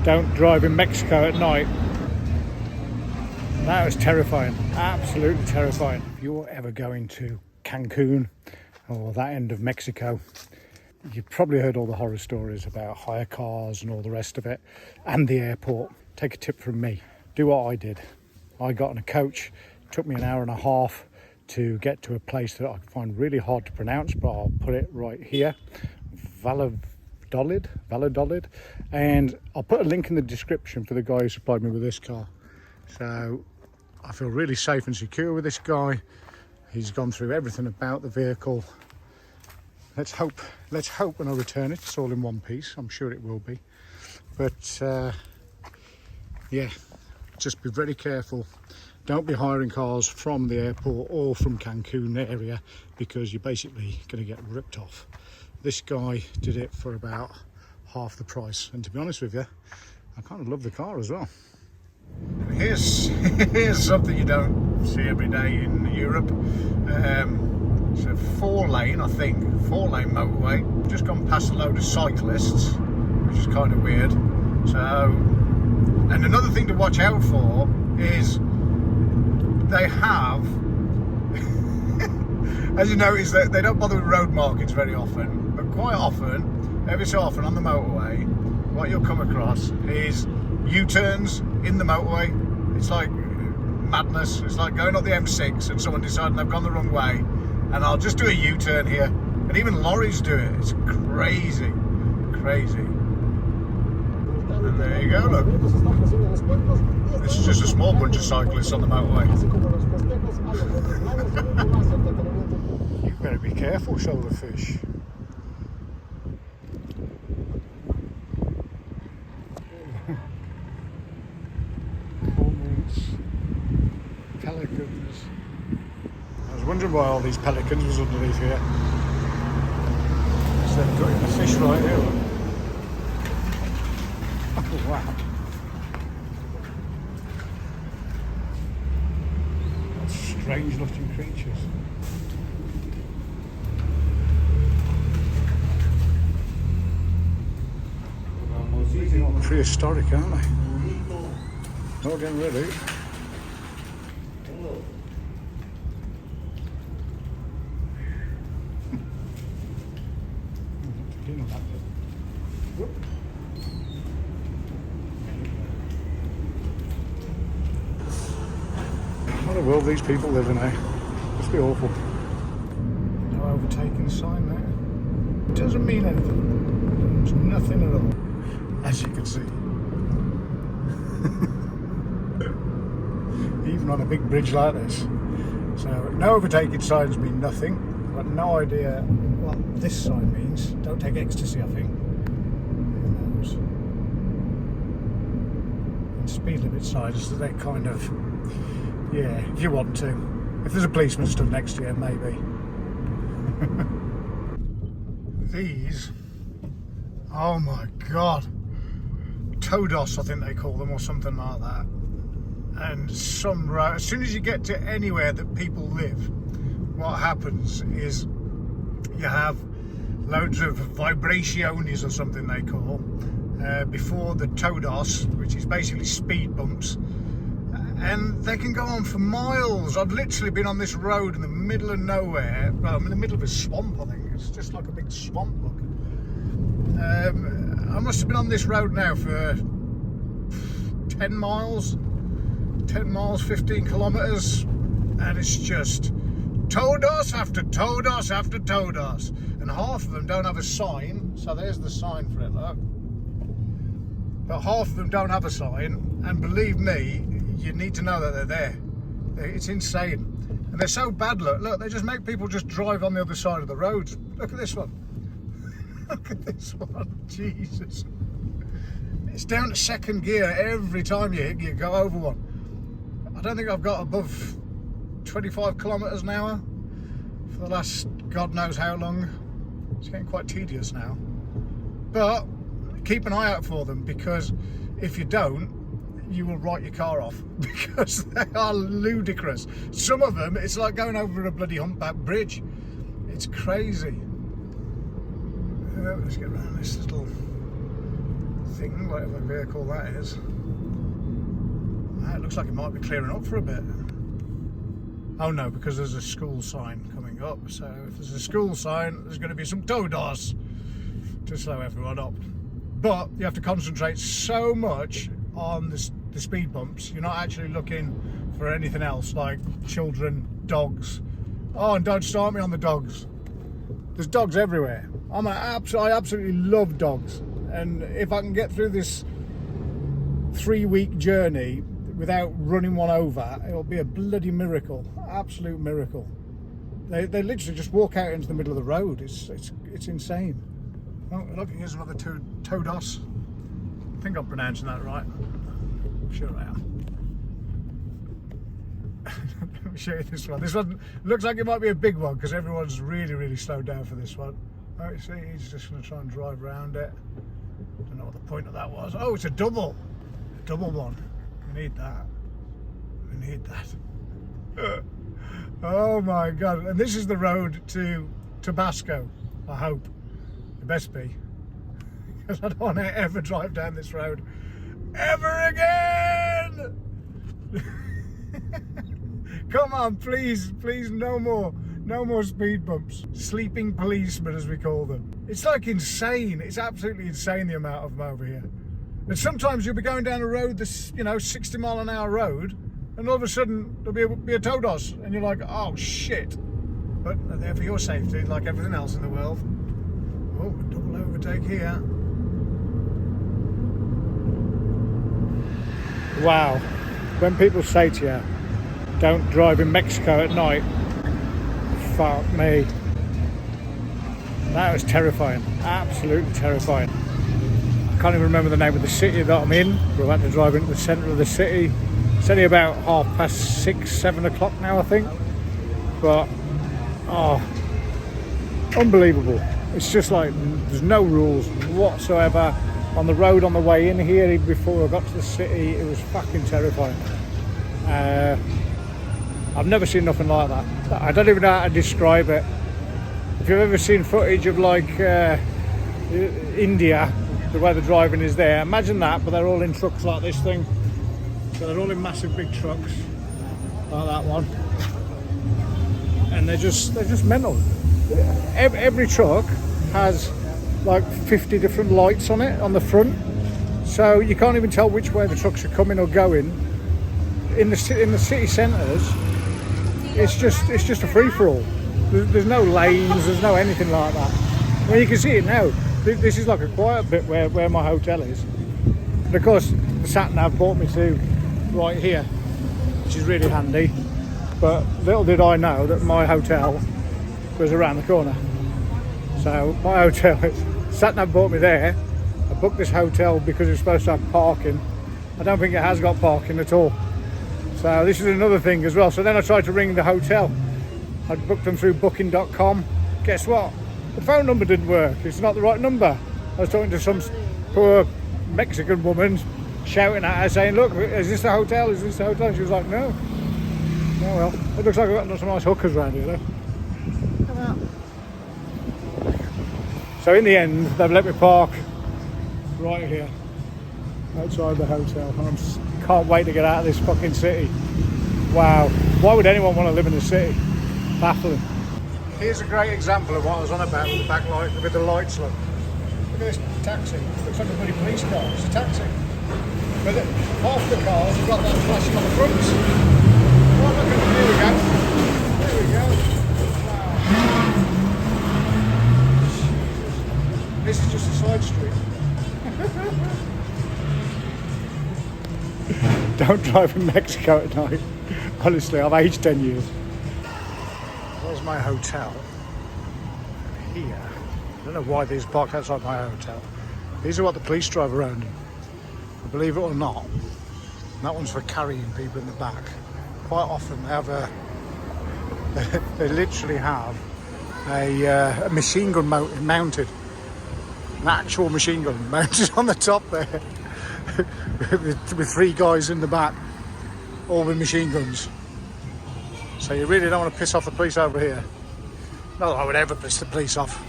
don't drive in Mexico at night. That was terrifying, absolutely terrifying. If you're ever going to Cancun or that end of Mexico, you've probably heard all the horror stories about hire cars and all the rest of it, and the airport. Take a tip from me, do what I did. I got on a coach, it took me an hour and a half to get to a place that I find really hard to pronounce, but I'll put it right here, Valladolid, and I'll put a link in the description for the guy who supplied me with this car. So I feel really safe and secure with this guy. He's gone through everything about the vehicle. Let's hope when I return it, it's all in one piece. I'm sure it will be. But yeah, just be very careful. Don't be hiring cars from the airport or from Cancun area, because you're basically going to get ripped off. This guy did it for about half the price, and to be honest with you, I kind of love the car as well. Here's something you don't see every day in Europe. It's a 4-lane, I think, 4-lane motorway. Just gone past a load of cyclists, which is kind of weird. So, and another thing to watch out for is they have, as you notice, they don't bother with road markings very often, but quite often, every so often on the motorway, what you'll come across is U-turns in the motorway. It's like madness. It's like going up the M6 and someone deciding they've gone the wrong way, and I'll just do a U-turn here. And even lorries do it. It's crazy, crazy. And there you go, look. This is just a small bunch of cyclists on the motorway. You better be careful, shoulderfish. Pelicans. I was wondering why all these pelicans was underneath here. Instead of got the fish right here. Oh wow. What strange looking creatures. Prehistoric, aren't they? Not getting ready. What a world these people live in, eh? Must be awful. No overtaking sign there. It doesn't mean anything. There's nothing at all, as you can see. Even on a big bridge like this. So no overtaking signs mean nothing. I've got no idea what this sign means. Don't take ecstasy, I think. Who knows? And speed limit signs, so they're kind of, yeah, if you want to. If there's a policeman stood next to you, maybe. These, oh my God. Todos, I think they call them, or something like that. And some road, as soon as you get to anywhere that people live, what happens is you have loads of vibraciones, or something they call, before the todos, which is basically speed bumps, and they can go on for miles. I've literally been on this road in the middle of nowhere. Well, I'm in the middle of a swamp, I think. It's just like a big swamp, look. I must have been on this road now for 10 miles, 15 kilometers, and it's just todos after todos after todos, and half of them don't have a sign. So there's the sign for it, look. But half of them don't have a sign, and believe me, you need to know that they're there. It's insane. And they're so bad, look, they just make people just drive on the other side of the roads. Look at this one. Look at this one, Jesus. It's down to second gear every time you go over one. I don't think I've got above 25 kilometers an hour for the last God knows how long. It's getting quite tedious now. But keep an eye out for them, because if you don't, you will write your car off, because they are ludicrous. Some of them, it's like going over a bloody humpback bridge. It's crazy. Let's get around this little thing, whatever vehicle that is. It looks like it might be clearing up for a bit. Oh no, because there's a school sign coming up. So if there's a school sign, there's going to be some todos to slow everyone up. But you have to concentrate so much on the speed bumps. You're not actually looking for anything else like children, dogs. Oh, and don't start me on the dogs. There's dogs everywhere. I absolutely love dogs. And if I can get through this 3-week journey without running one over, it'll be a bloody miracle, absolute miracle. They literally just walk out into the middle of the road. It's insane. Oh, look, here's another todos. I think I'm pronouncing that right. I'm sure I am. Let me show you this one. This one looks like it might be a big one because everyone's really slowed down for this one. Oh, you see, he's just going to try and drive around it. Don't know what the point of that was. Oh, it's a double one. We need that. We need that. Oh my God. And this is the road to Tabasco, I hope. It best be. Because I don't want to ever drive down this road ever again. Come on, please, no more speed bumps. Sleeping policemen, as we call them. It's like insane. It's absolutely insane, the amount of them over here. And sometimes you'll be going down a road that's, 60 mile an hour road, and all of a sudden there'll be a todos, and you're like, oh shit. But they're there for your safety, like everything else in the world. Oh, double overtake here. Wow. When people say to you, don't drive in Mexico at night, fuck me. That was terrifying. Absolutely terrifying. I can't even remember the name of the city that I'm in. We're about to drive into the centre of the city. It's only about 6:30, 7 o'clock now, I think. But, oh, unbelievable. It's just like, there's no rules whatsoever. On the road on the way in here, even before I got to the city, it was fucking terrifying. I've never seen nothing like that. I don't even know how to describe it. If you've ever seen footage of like India, the way the driving is there, imagine that, but they're all in trucks like this thing. So they're all in massive big trucks, like that one. And they're just mental. Every truck has like 50 different lights on it on the front, so you can't even tell which way the trucks are coming or going. In the city centres, it's just a free-for-all. There's no lanes, there's no anything like that. Well, you can see it now. This is like a quiet bit where my hotel is. And of course, the sat-nav brought me to right here, which is really handy. But little did I know that my hotel was around the corner. So my hotel, sat-nav brought me there. I booked this hotel because it was supposed to have parking. I don't think it has got parking at all. So this is another thing as well. So then I tried to ring the hotel. I'd booked them through booking.com. Guess what? The phone number didn't work. It's not the right number. I was talking to some poor Mexican woman, shouting at her saying, look, is this the hotel? Is this the hotel? And she was like, no. Oh well, it looks like we've got some nice hookers around here though. Come out. So in the end, they've let me park right here, outside the hotel. And I can't wait to get out of this fucking city. Wow. Why would anyone want to live in the city? Baffling. Here's a great example of what I was on about with the back light, with the lights. Look at this taxi. Looks like a bloody police car. It's a taxi. But half the cars have got that flashing on the fronts. Oh, look at it. Here we go. There we go. Wow. This is just a side street. Don't drive in Mexico at night. Honestly, I've aged 10 years. There's my hotel. And here, I don't know why these parked outside my hotel. These are what the police drive around in. Believe it or not, that one's for carrying people in the back. Quite often they have they literally have a machine gun mounted. An actual machine gun mounted on the top there. with 3 guys in the back, all with machine guns. So you really don't want to piss off the police over here. Not that I would ever piss the police off.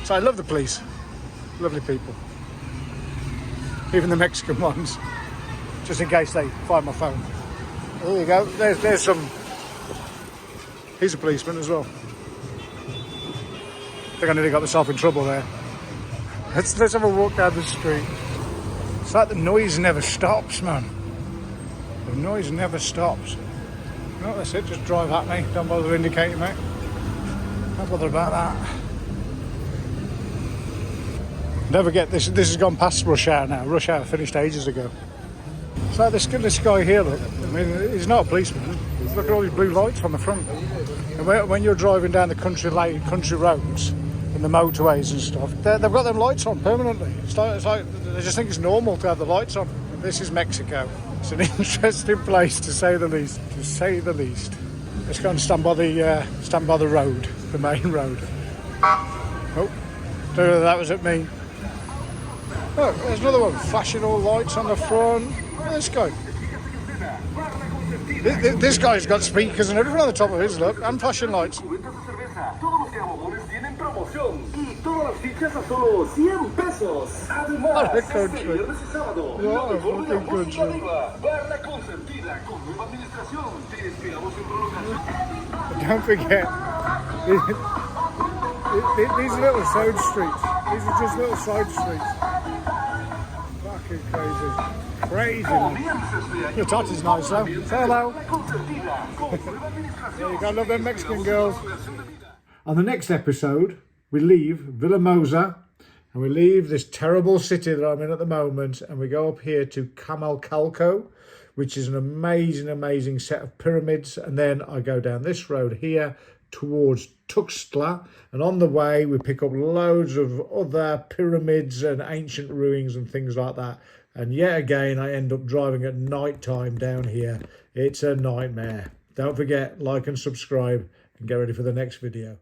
So I love the police. Lovely people. even the Mexican ones, just in case they find my phone. There you go. There's some. He's a policeman as well. I think I nearly got myself in trouble there. Let's have a walk down the street. It's like the noise never stops, man. The noise never stops. No, that's it. Just drive at me. Don't bother indicating, mate. Don't bother about that. Never get this. This has gone past rush hour now. Rush hour finished ages ago. It's like this guy here, look. I mean, he's not a policeman. Look at all these blue lights on the front. And when you're driving down the country roads and the motorways and stuff, they've got them lights on permanently. It's like they just think it's normal to have the lights on. This is Mexico. It's an interesting place, to say the least. To say the least. Let's go and stand by the road, the main road. Oh, don't know if that was at me. Look, there's another one, flashing all lights on the front. Look at this guy. This guy's got speakers and everything on the top of his, look, and flashing lights. What a country. What a fucking country. Don't forget, these little side streets. These are just little side streets. Fucking crazy. Crazy, man. Your tattoo's nice, though. Say hello. There you go, love them Mexican girls. On the next episode, we leave Villahermosa and we leave this terrible city that I'm in at the moment, and we go up here to Camalcalco, which is an amazing, amazing set of pyramids. And then I go down this road here towards Tuxtla, and on the way we pick up loads of other pyramids and ancient ruins and things like that. And yet again, I end up driving at night time down here. It's a nightmare. Don't forget, like and subscribe, and get ready for the next video.